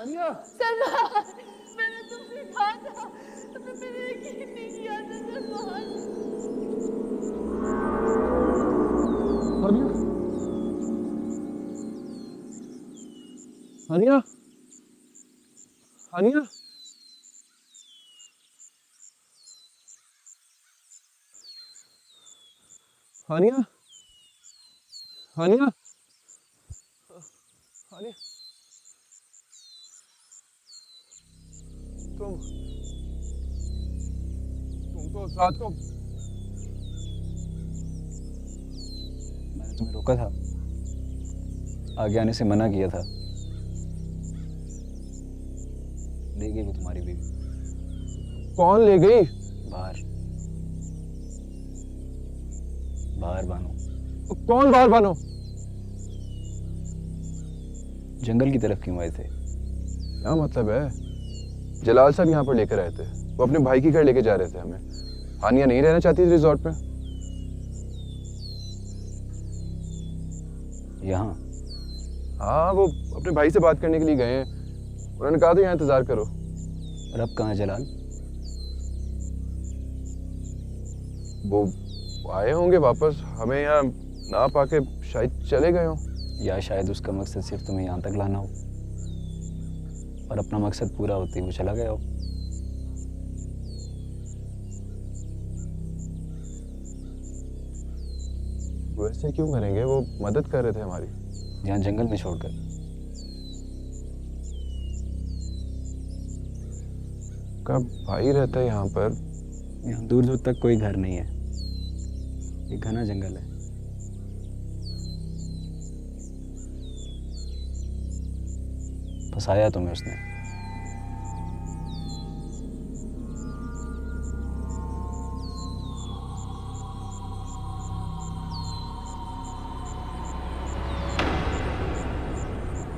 सलमान, मैंने तुमसे कहा था, तुमने मेरे यकीन नहीं किया था सलमान। हानिया, हानिया, हानिया, हानिया, हानिया, तुम तो उस रात को मैंने तुम्हें रोका था, आगे आने से मना किया था। ले गई वो तुम्हारी बीवी। कौन ले गई? बाहर, बाहर बानो। कौन बाहर बानो? जंगल की तरफ क्यों आए थे? क्या मतलब है? जलाल साहब यहाँ पर लेकर आए थे, वो अपने भाई की घर लेके जा रहे थे हमें। हानिया नहीं रहना चाहती थी रिजॉर्ट में। यहाँ? हाँ, वो अपने भाई से बात करने के लिए गए हैं। उन्होंने कहा था यहाँ इंतजार करो। और अब कहाँ है जलाल? वो आए होंगे वापस, हमें यहाँ ना पाके शायद चले गए हों। या शायद उसका मकसद सिर्फ तुम्हें यहाँ तक लाना हो, और अपना मकसद पूरा होते ही वो चला गया हो। वैसे क्यों करेंगे, वो मदद कर रहे थे हमारी। यहाँ जंगल में छोड़कर। कब भाई रहता है यहाँ पर? यहाँ दूर दूर तक कोई घर नहीं है, ये घना जंगल है। फंसाया तुम्हें उसने।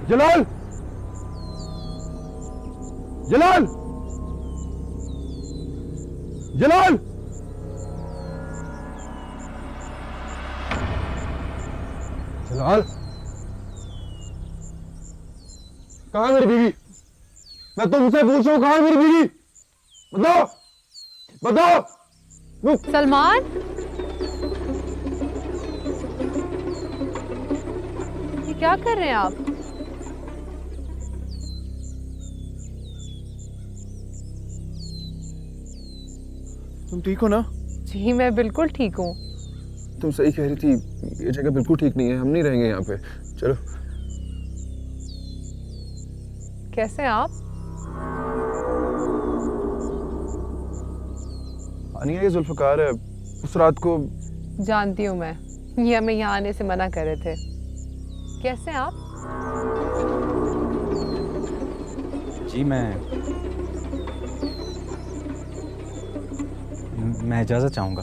जलाल! जलाल! जलाल! जलाल! कहाँ है मेरी बीवी? मैं तुमसे पूछ रहा हूँ, कहाँ है मेरी बीवी? बताओ! बताओ! सलमान, ये क्या कर रहे हैं आप? तुम ठीक हो ना? जी मैं बिल्कुल ठीक हूँ। तुम सही कह रही थी, ये जगह बिल्कुल ठीक नहीं है, हम नहीं रहेंगे यहाँ पे। चलो। कैसे हैं आप? अनिया, ये जुल्फकार है। उस रात को जानती हूँ मैं, ये हमें यहाँ आने से मना कर रहे थे। कैसे हैं आप? जी मैं इजाज़त चाहूँगा।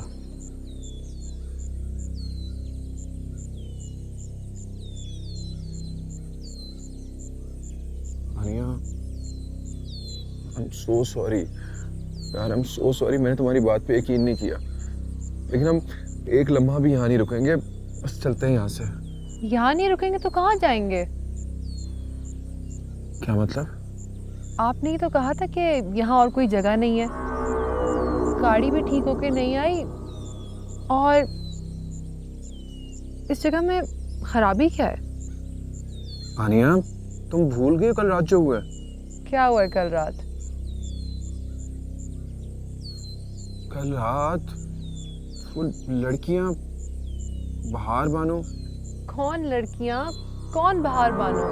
अनिया, आई एम सो सॉरी यार, आई एम सो सॉरी। मैंने तुम्हारी बात पे यकीन नहीं किया, लेकिन हम एक लम्हा भी यहाँ नहीं रुकेंगे, बस चलते हैं यहाँ से। यहाँ नहीं रुकेंगे तो कहाँ जाएंगे? क्या मतलब? आपने ही तो कहा था कि यहाँ और कोई जगह नहीं है। गाड़ी भी ठीक होके नहीं आई, और इस जगह में खराबी क्या है? अनिया, तुम भूल गए कल रात जो हुआ है? क्या हुआ है कल रात? कल रात वो लड़कियां बाहर बानो। कौन लड़कियां, कौन बाहर बानो?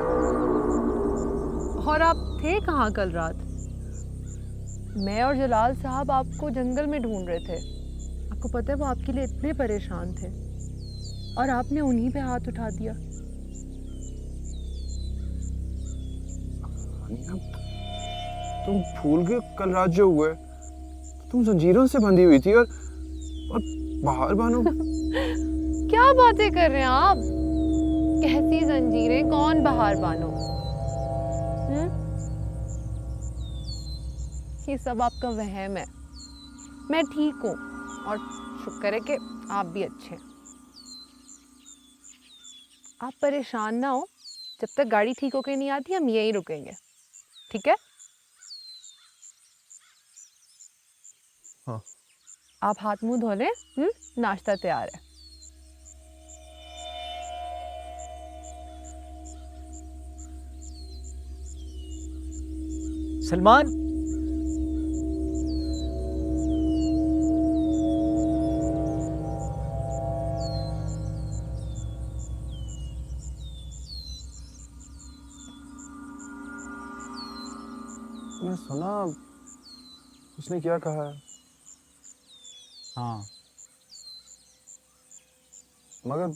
और आप थे कहाँ कल रात? मैं और जलाल साहब आपको जंगल में ढूंढ रहे थे। आपको पता है वो आपके लिए इतने परेशान थे, और आपने उन्हीं पे हाथ उठा दिया। अनिया, तुम भूल गए कल रात जो हुआ है? तुम जंजीरों से बंधी हुई थी, और बाहर बानो। क्या बातें कर रहे हैं आप? कैसी जंजीरें, कौन बाहर बानो? ये सब आपका वहम है। मैं ठीक हूँ, और शुक्र है कि आप भी अच्छे हैं। आप परेशान ना हो, जब तक गाड़ी ठीक होके नहीं आती हम यहीं रुकेंगे। ठीक है? हाँ। आप हाथ मुंह धो लें, नाश्ता तैयार है। सलमान, मैं सुना उसने क्या कहा है, हाँ, मगर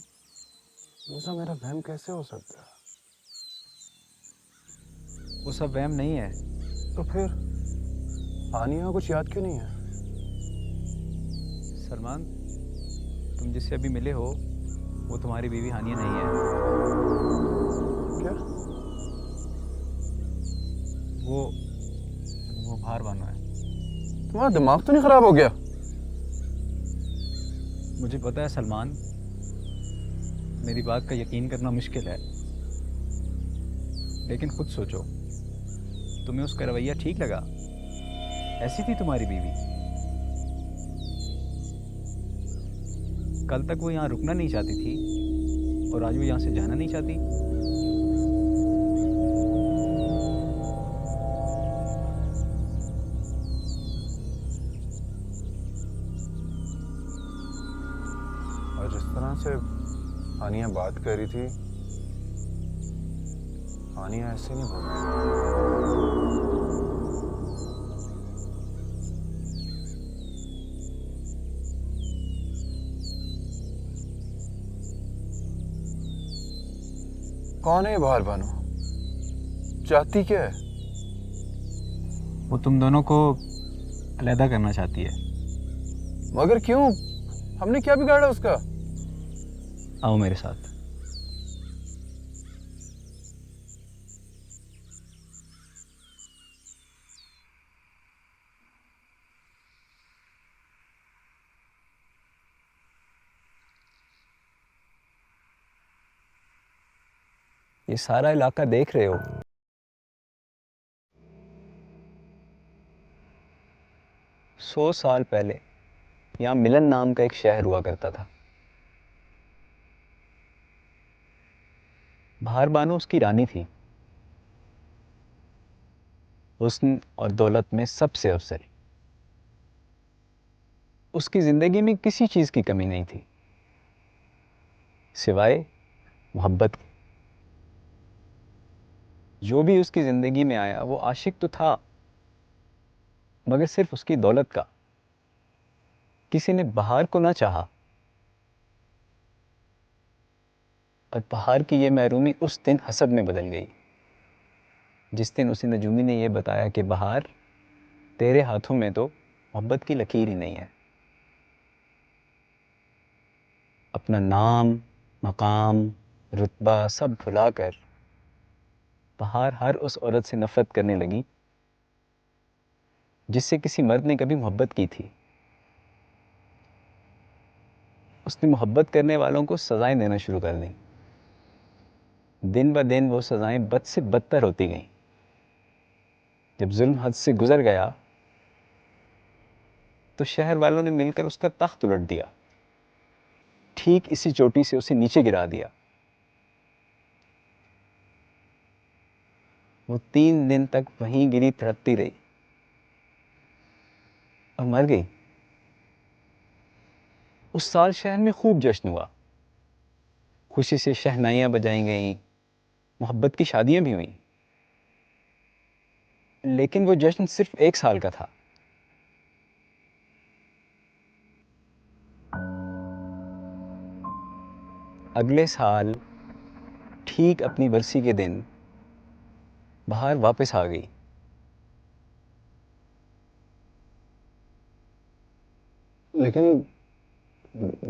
ऐसा मेरा वहम कैसे हो सकता है? वो सब वहम नहीं है। तो फिर हानिया कुछ याद क्यों नहीं है? सलमान, तुम जिससे अभी मिले हो वो तुम्हारी बीवी हानिया नहीं है। क्या? वो बाहर बानो है। तुम्हारा दिमाग तो नहीं खराब हो गया? मुझे पता है सलमान, मेरी बात का यकीन करना मुश्किल है, लेकिन खुद सोचो, तुम्हें उसका रवैया ठीक लगा? ऐसी थी तुम्हारी बीवी। कल तक वो यहाँ रुकना नहीं चाहती थी और आज वो यहाँ से जाना नहीं चाहती। और जिस तरह से हानिया बात कर रही थी, हानिया ऐसे नहीं बोल रही। कौन है ये बाहर बानो? चाहती क्या है? वो तुम दोनों को अलहदा करना चाहती है। मगर क्यों? हमने क्या बिगाड़ा उसका? आओ मेरे साथ। ये सारा इलाका देख रहे हो? 100 साल पहले यहाँ मिलन नाम का एक शहर हुआ करता था। बाहर बानो उसकी रानी थी, हुस्न और दौलत में सबसे अफजल। उसकी जिंदगी में किसी चीज की कमी नहीं थी सिवाय मोहब्बत की। जो भी उसकी जिंदगी में आया वो आशिक तो था, मगर सिर्फ उसकी दौलत का। किसी ने बहार को ना चाहा, और बहार की ये महरूमी उस दिन हसद में बदल गई, जिस दिन उसी नजूमी ने यह बताया कि बहार, तेरे हाथों में तो मोहब्बत की लकीर ही नहीं है। अपना नाम, मकाम, रुतबा सब भुलाकर बहार हर उस औरत से नफरत करने लगी जिससे किसी मर्द ने कभी मोहब्बत की थी। उसने मोहब्बत करने वालों को सजाएं देना शुरू कर दी। दिन ब दिन वो सजाएं बद से बदतर होती गईं। जब जुल्म हद से गुजर गया तो शहर वालों ने मिलकर उसका तख्त उलट दिया, ठीक इसी चोटी से उसे नीचे गिरा दिया। वो 3 दिन तक वहीं गिरी तड़पती रही और मर गई। उस साल शहर में खूब जश्न हुआ, खुशी से शहनाइयां बजाई गईं, मोहब्बत की शादियां भी हुईं। लेकिन वो जश्न सिर्फ 1 साल का था। अगले साल ठीक अपनी बरसी के दिन बहार वापस आ गई। लेकिन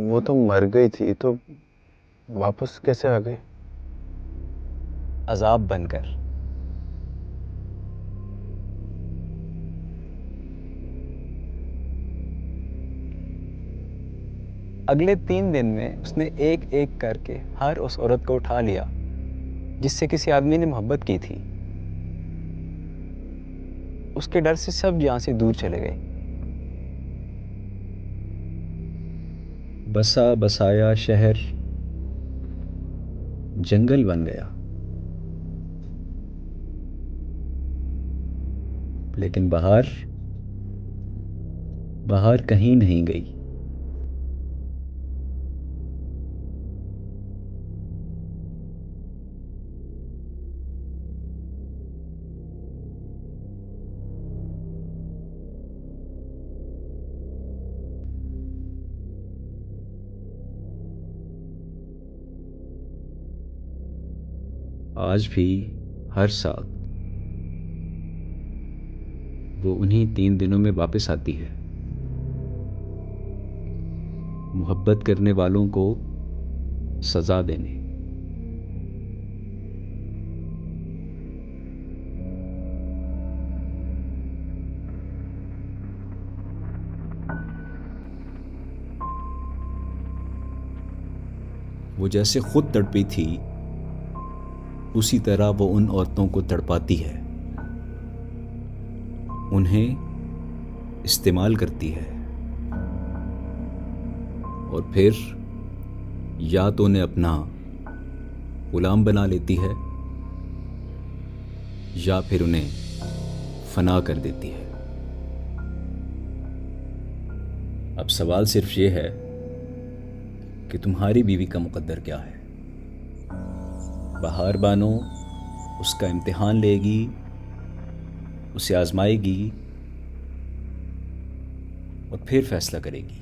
वो तो मर गई थी, तो वापस कैसे आ गई? अजाब बनकर। अगले 3 दिन में उसने एक एक करके हर उस औरत को उठा लिया जिससे किसी आदमी ने मोहब्बत की थी। उसके डर से सब यहाँ से दूर चले गए। बसा बसाया शहर जंगल बन गया, लेकिन बहार बहार कहीं नहीं गई। आज भी हर साल वो उन्हीं 3 दिनों में वापस आती है, मोहब्बत करने वालों को सजा देने। वो जैसे खुद तड़पी थी, उसी तरह वो उन औरतों को तड़पाती है, उन्हें इस्तेमाल करती है और फिर या तो उन्हें अपना गुलाम बना लेती है या फिर उन्हें फना कर देती है। अब सवाल सिर्फ ये है कि तुम्हारी बीवी का मुकद्दर क्या है। बहार बानो उसका इम्तिहान लेगी, उसे आजमाएगी और फिर फैसला करेगी।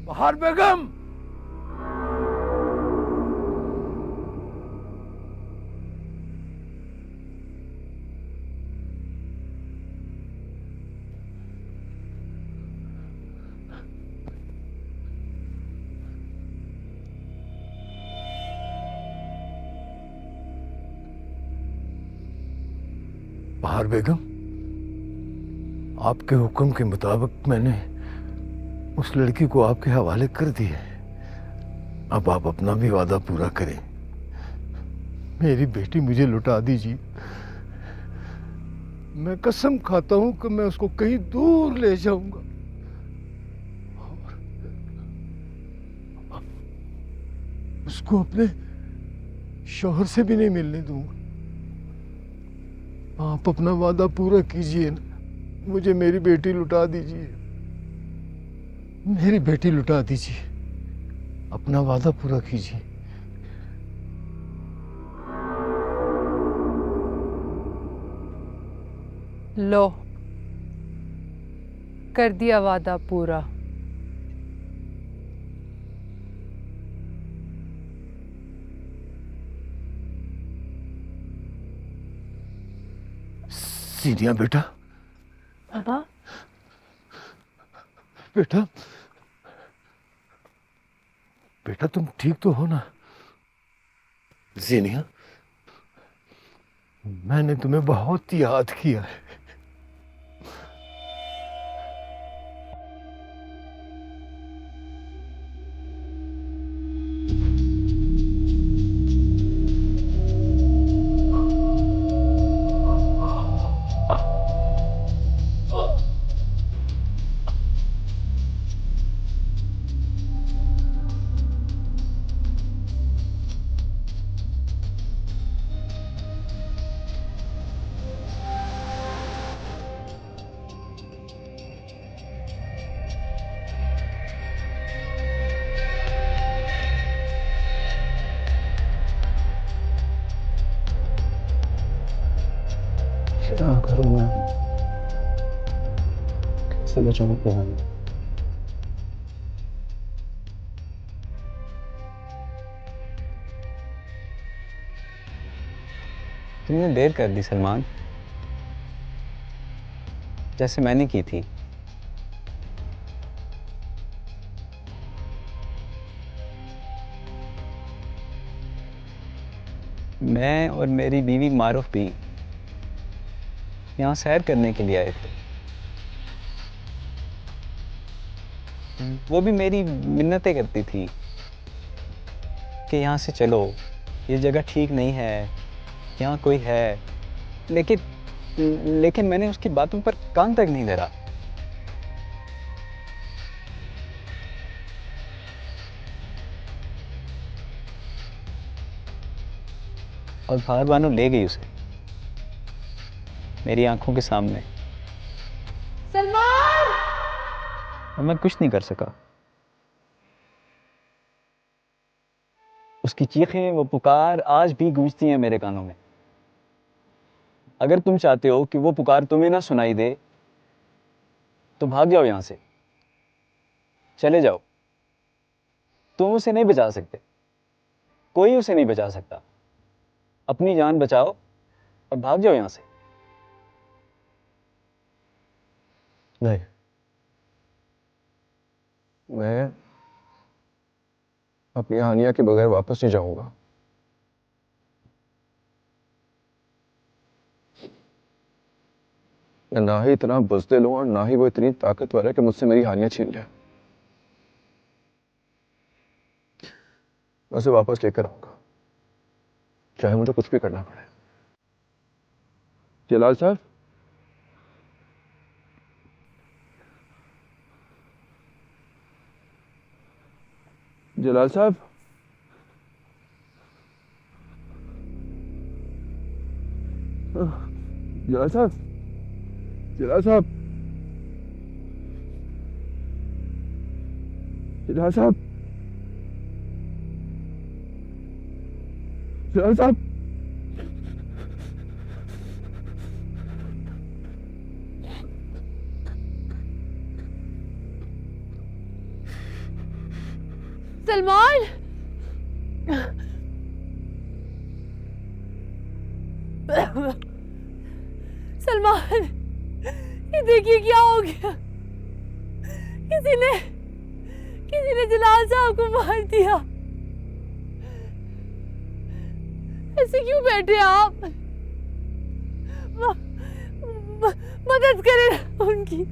बहार बेगम, बहार बेगम, आपके हुक्म के मुताबिक मैंने उस लड़की को आपके हवाले कर दिया है। अब आप अपना भी वादा पूरा करें। मेरी बेटी मुझे लुटा दीजिए। मैं कसम खाता हूं कि मैं उसको कहीं दूर ले जाऊंगा और उसको अपने शौहर से भी नहीं मिलने दूंगा। आप अपना वादा पूरा कीजिए ना, मुझे मेरी बेटी लुटा दीजिए। मेरी बेटी लुटा दीजिए, अपना वादा पूरा कीजिए। लो, कर दिया वादा पूरा। सीनिया बेटा, पापा, बेटा, बेटा तुम ठीक तो हो ना? जीनिया, मैंने तुम्हें बहुत याद किया है। क्या करूं मैं? कैसे बचाऊं तुम्हें? तुमने देर कर दी सलमान, जैसे मैंने की थी। मैं और मेरी बीवी मारूफ भी यहाँ सैर करने के लिए आए थे। वो भी मेरी मिन्नतें करती थी कि यहाँ से चलो, ये जगह ठीक नहीं है, यहाँ कोई है। लेकिन लेकिन मैंने उसकी बातों पर कान तक नहीं धरा। और बाहर बानो ले गई उसे मेरी आंखों के सामने। सलमान! और मैं कुछ नहीं कर सका। उसकी चीखें, वो पुकार आज भी गूंजती हैं मेरे कानों में। अगर तुम चाहते हो कि वो पुकार तुम्हें ना सुनाई दे तो भाग जाओ यहां से, चले जाओ। तुम उसे नहीं बचा सकते, कोई उसे नहीं बचा सकता। अपनी जान बचाओ और भाग जाओ यहां से। नहीं, मैं अपनी हानिया के बगैर वापस नहीं जाऊंगा। मैं ना ही इतना बुज़दिल हूं और ना ही वो इतनी ताकतवर है कि मुझसे मेरी हानिया छीन ले। मैं उसे वापस लेकर आऊंगा, चाहे मुझे कुछ भी करना पड़े। जलाल साहब, जलाल साहब, जलाल साहब, जलाल साहब, जलाल साहब, जलाल साहब, सलमान! सलमान! ये देखिए क्या हो गया। किसी ने जलाल साहब को मार दिया। ऐसे क्यों बैठे आप? मदद करें उनकी।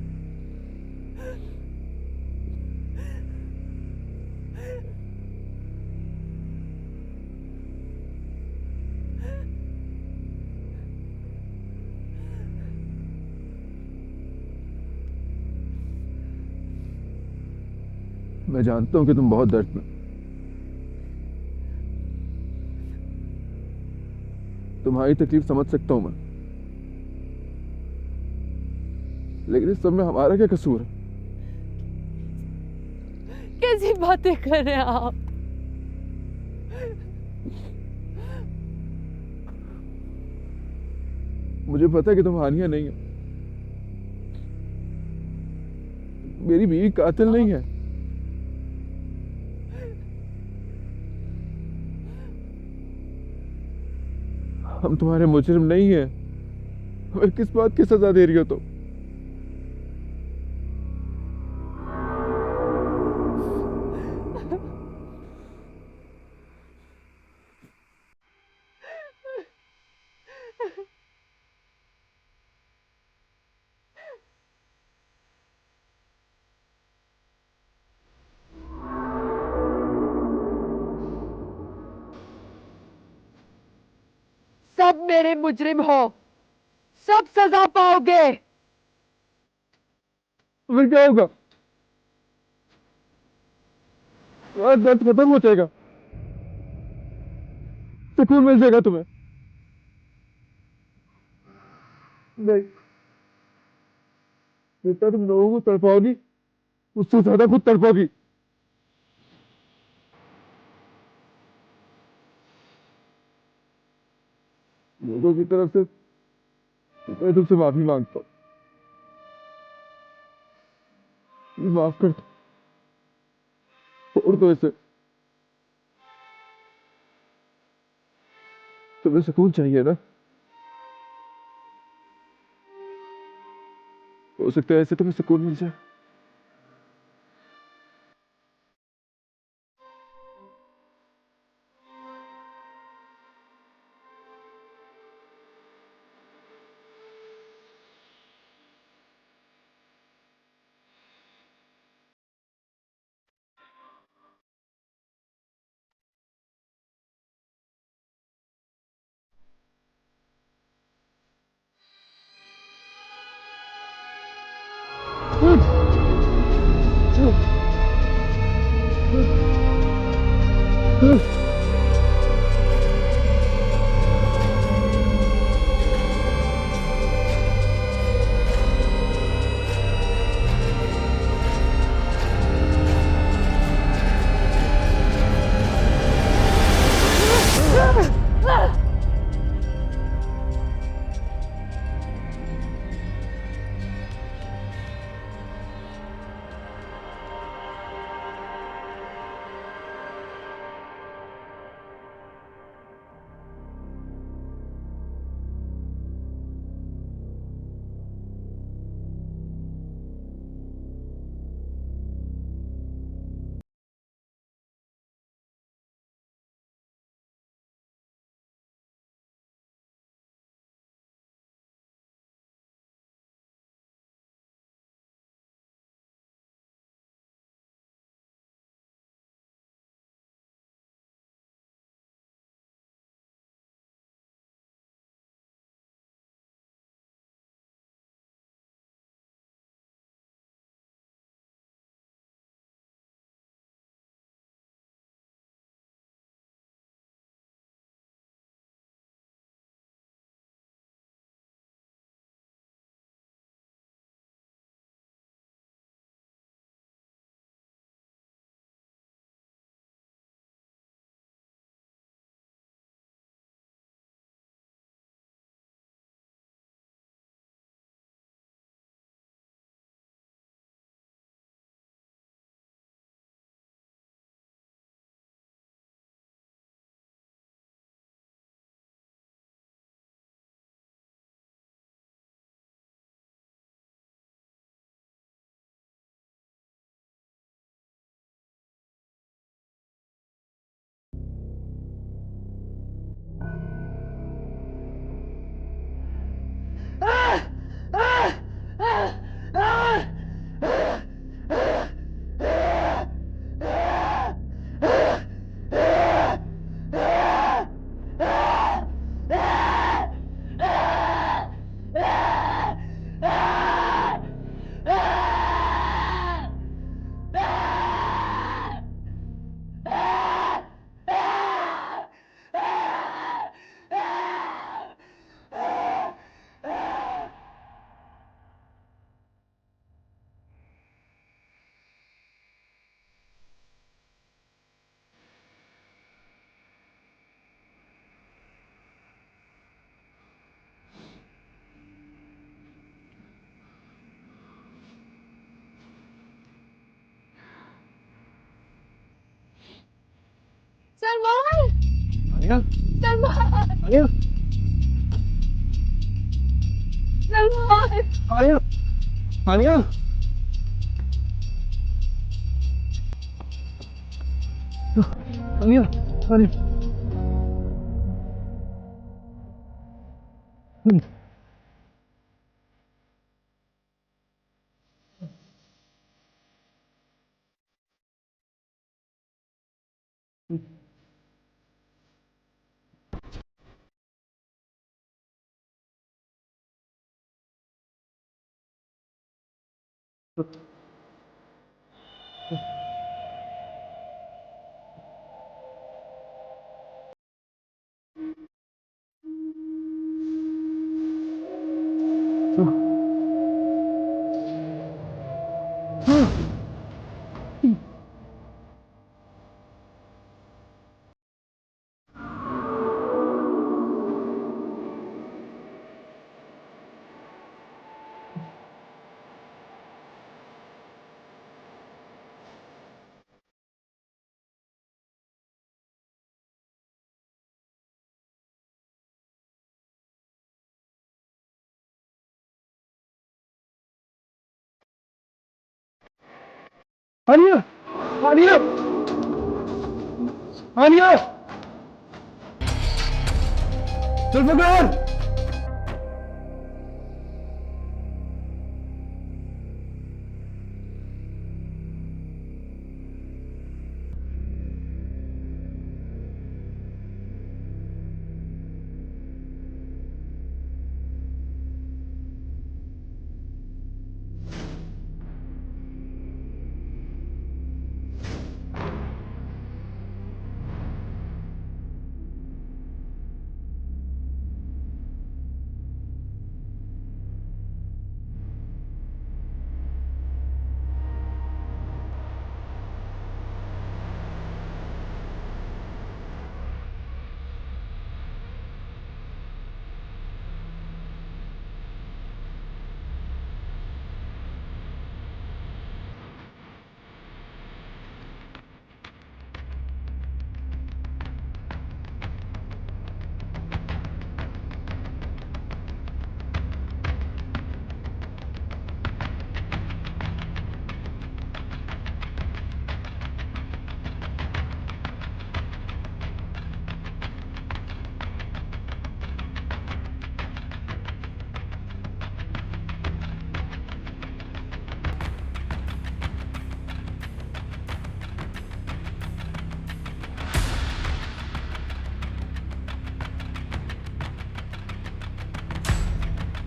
मैं जानता हूं कि तुम बहुत दर्द में, तुम्हारी तकलीफ समझ सकता हूं मैं, लेकिन इस सब में हमारा क्या कसूर है? कैसी बातें कर रहे हैं आप? मुझे पता है कि तुम हानिया नहीं हो, मेरी बीवी कातिल नहीं है। हम तुम्हारे मुजरिम नहीं हैं। हमें किस बात की सजा दे रही हो तुम? सब मेरे मुजरिम हो, सब सजा पाओगे। फिर क्या होगा? तुम्हारा दर्द खत्म हो जाएगा, सुकून मिल जाएगा तुम्हें। नहीं, जितना तुम लोगों को तड़पाओगी उससे ज्यादा खुद तड़पोगी। लोगों की तरफ से मैं तुमसे माफी मांगता हूँ, माफ कर दो, छोड़ दो इसे। तुम्हें सुकून चाहिए ना? हो सकता है ऐसे तुम्हें सुकून मिल जाए। सलमान, आलिया, सलमान, आलिया, सलमान। आलिया, आलिया, आलिया, आलिया। आलिया, आलिया, आलिया, जुल्फकार।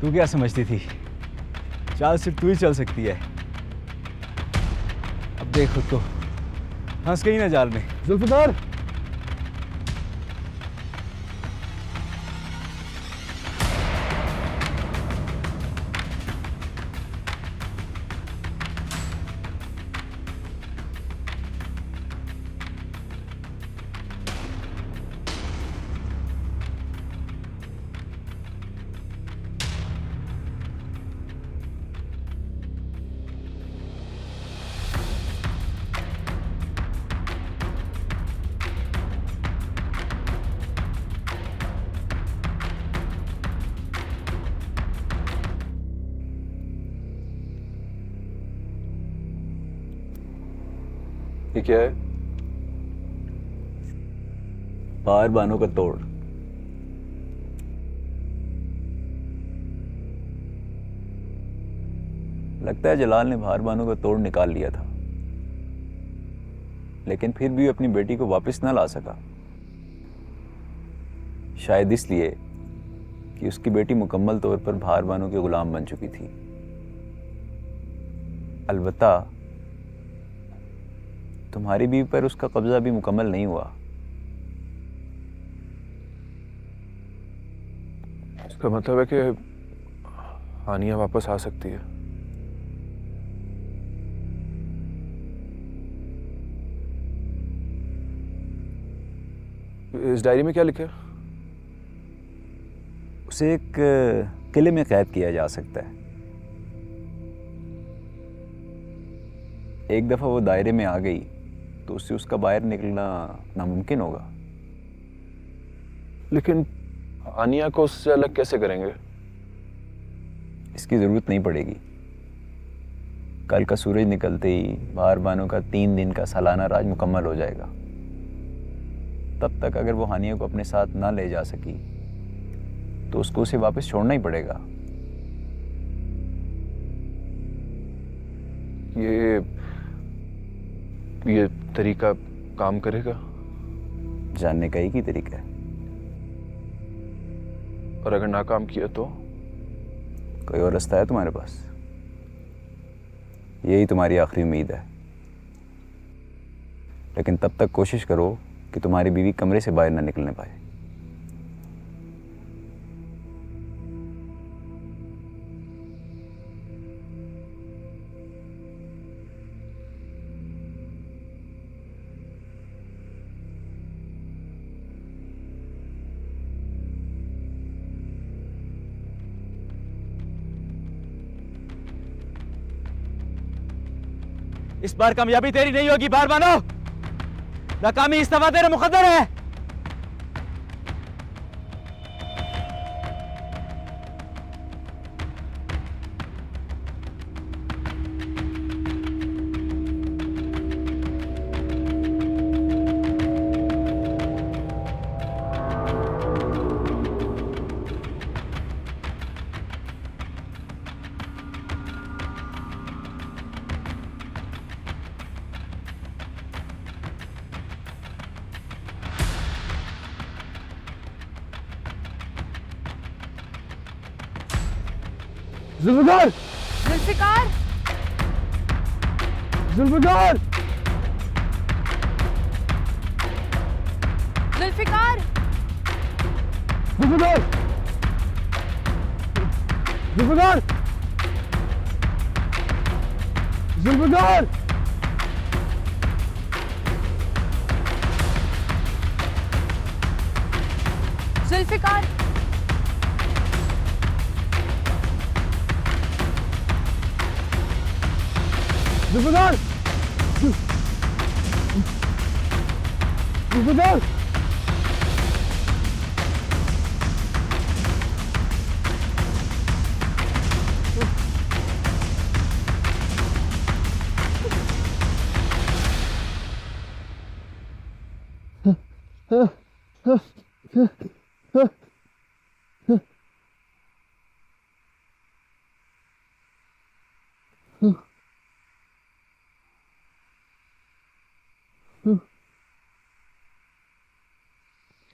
तू क्या समझती थी चाल सिर्फ तू ही चल सकती है? अब देख खुद को फंस गई ना जाल में। जुल्फिकार, ये क्या है? बाहर बानों का तोड़। लगता है जलाल ने बाहर बानों का तोड़ निकाल लिया था, लेकिन फिर भी अपनी बेटी को वापस ना ला सका। शायद इसलिए कि उसकी बेटी मुकम्मल तौर पर बाहर बानों के गुलाम बन चुकी थी। अलबत्ता तुम्हारी बीवी पर उसका कब्जा भी मुकम्मल नहीं हुआ। इसका मतलब है कि हानिया वापस आ सकती है। इस डायरी में क्या लिखा है? उसे एक किले में कैद किया जा सकता है। एक दफा वो दायरे में आ गई तो उससे उसका बाहर निकलना नामुमकिन होगा। लेकिन हानिया को उससे अलग कैसे करेंगे? इसकी ज़रूरत नहीं पड़ेगी। कल का सूरज निकलते ही बाहर बानों का 3 दिन का सालाना राज मुकम्मल हो जाएगा। तब तक अगर वो हानिया को अपने साथ ना ले जा सकी तो उसको उसे वापस छोड़ना ही पड़ेगा। ये तरीका काम करेगा? जानने का एक ही तरीका है। और अगर नाकाम किया तो? कोई और रास्ता है तुम्हारे पास? यही तुम्हारी आखिरी उम्मीद है। लेकिन तब तक कोशिश करो कि तुम्हारी बीवी कमरे से बाहर ना निकलने पाए। इस बार कामयाबी तेरी नहीं होगी बार बानो। नाकामी इस दफा तेरा मुकद्दर है। जुल्फिकार! जुल्फिकार! जुल्फिकार! जुल्फिकार! जुल्फिकार! जुल्फिकार! जुल्फिकार! जुल्फिकार! जुल्फिकार! जुल्फिकार!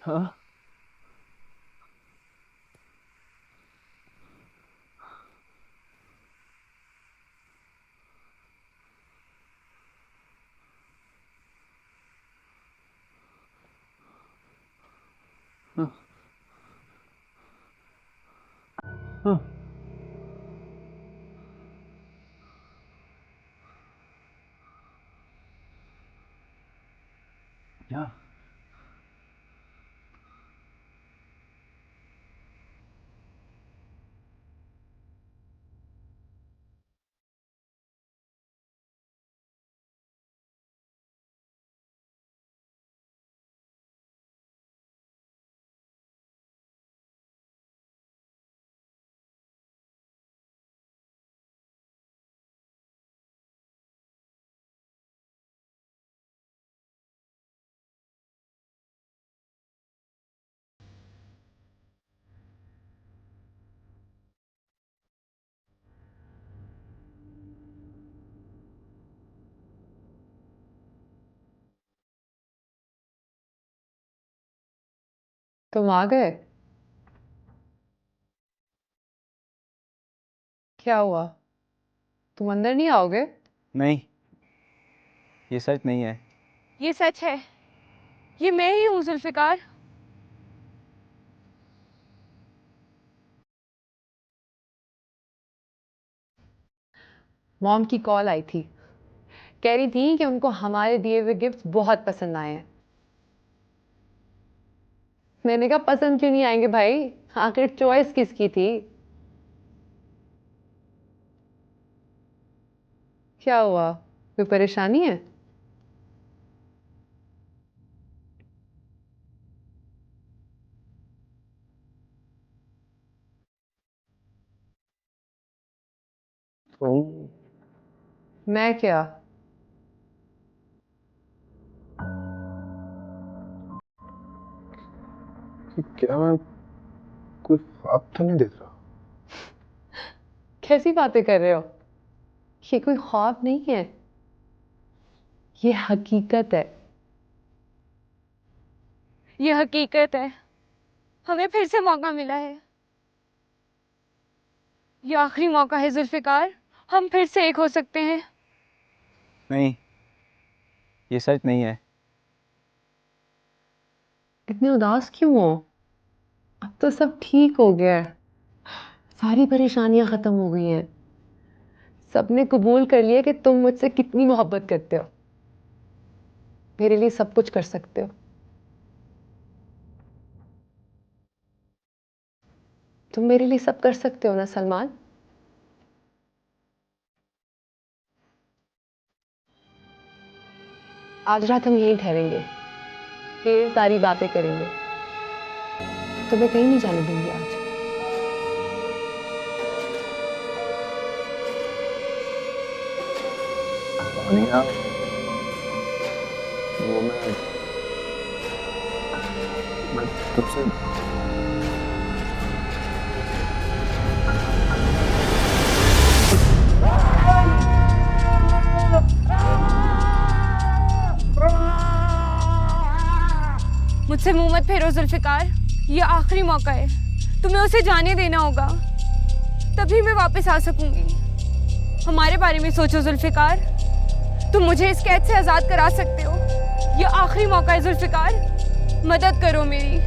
हाँ? हाँ। क्या? तुम आ गए? क्या हुआ? तुम अंदर नहीं आओगे? नहीं, ये सच नहीं है। ये सच है। ये मैं ही हूँ जुल्फिकार। मॉम की कॉल आई थी, कह रही थी कि उनको हमारे दिए हुए गिफ्ट बहुत पसंद आए हैं। मैंने कहा पसंद क्यों नहीं आएंगे भाई, आखिर चॉइस किसकी थी? क्या हुआ, कोई परेशानी है? तुम मैं क्या? क्या मैं कोई ख्वाब तो नहीं देख रहा? कैसी बातें कर रहे हो? ये कोई ख्वाब नहीं है, ये हकीकत है। ये हकीकत है। हमें फिर से मौका मिला है। ये आखिरी मौका है जुल्फिकार, हम फिर से एक हो सकते हैं। नहीं, ये सच नहीं है। इतने उदास क्यों हो? अब तो सब ठीक हो गया है, सारी परेशानियां खत्म हो गई हैं। सबने कबूल कर लिया कि तुम मुझसे कितनी मोहब्बत करते हो, मेरे लिए सब कुछ कर सकते हो। तुम मेरे लिए सब कर सकते हो ना सलमान? आज रात हम यहीं ठहरेंगे, ढेर सारी बातें करेंगे। तुम्हें कहीं नहीं जाने दूंगी आज। सोनिया, वो मैं तुमसे मुझसे मुंह मत फेरो जुल्फिकार, ये आखिरी मौका है। तुम्हें उसे जाने देना होगा, तभी मैं वापस आ सकूंगी। हमारे बारे में सोचो जुल्फिकार, तुम मुझे इस कैद से आजाद करा सकते हो। ये आखिरी मौका है जुल्फिकार, मदद करो मेरी।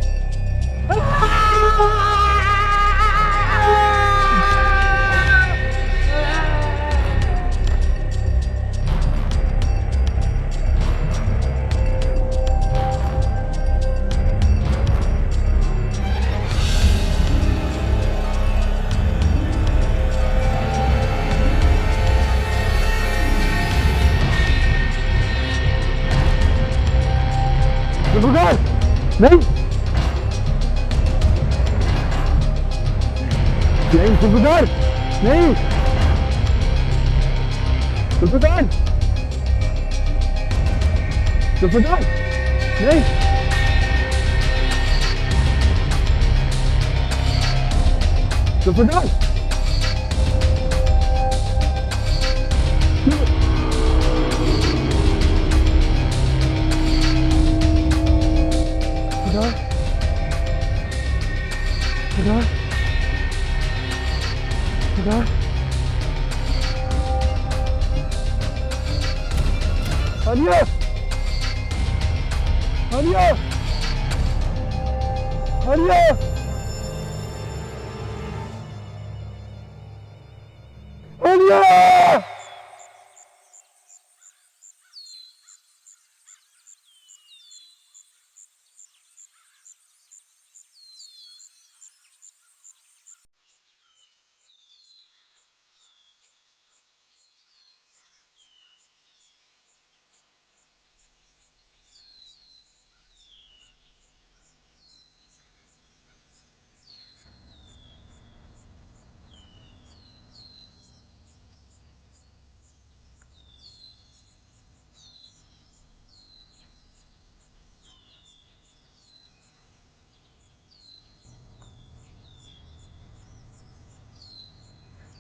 जुल्फिकार, नहीं नहीं, जुल्फिकार नहीं, जुल्फिकार, जुल्फिकार नहीं, जुल्फिकार, खुदा, खुदा, आलिया, आलिया,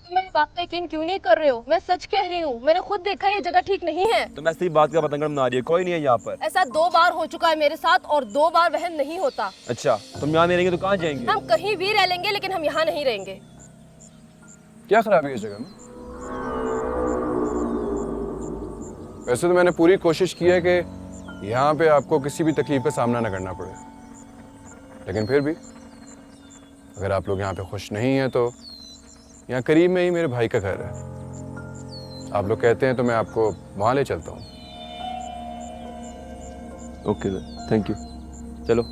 मैं बात पे यकीन क्यों नहीं कर रहे हो? मैं सच कह रही हूँ, मैंने खुद देखा ये जगह ठीक नहीं है। तो मैं सिर्फ बात का पतंगड़ बना रही है, कोई नहीं है यहाँ पर। ऐसा 2 बार हो चुका है मेरे साथ और 2 बार वह नहीं होता। अच्छा, तुम यहाँ नहीं रहेंगे तो कहाँ जाएंगे? हम कहीं भी रह लेंगे लेकिन हम यहाँ नहीं रहेंगे। क्या खराबी है इस जगह में? वैसे तो मैंने पूरी कोशिश की है कि यहाँ पे आपको किसी भी तकलीफ का सामना न करना पड़े, लेकिन फिर भी अगर आप लोग यहाँ पे खुश नहीं हैं तो यहाँ करीब में ही मेरे भाई का घर है। आप लोग कहते हैं तो मैं आपको वहाँ ले चलता हूँ। Okay, thank you. चलो।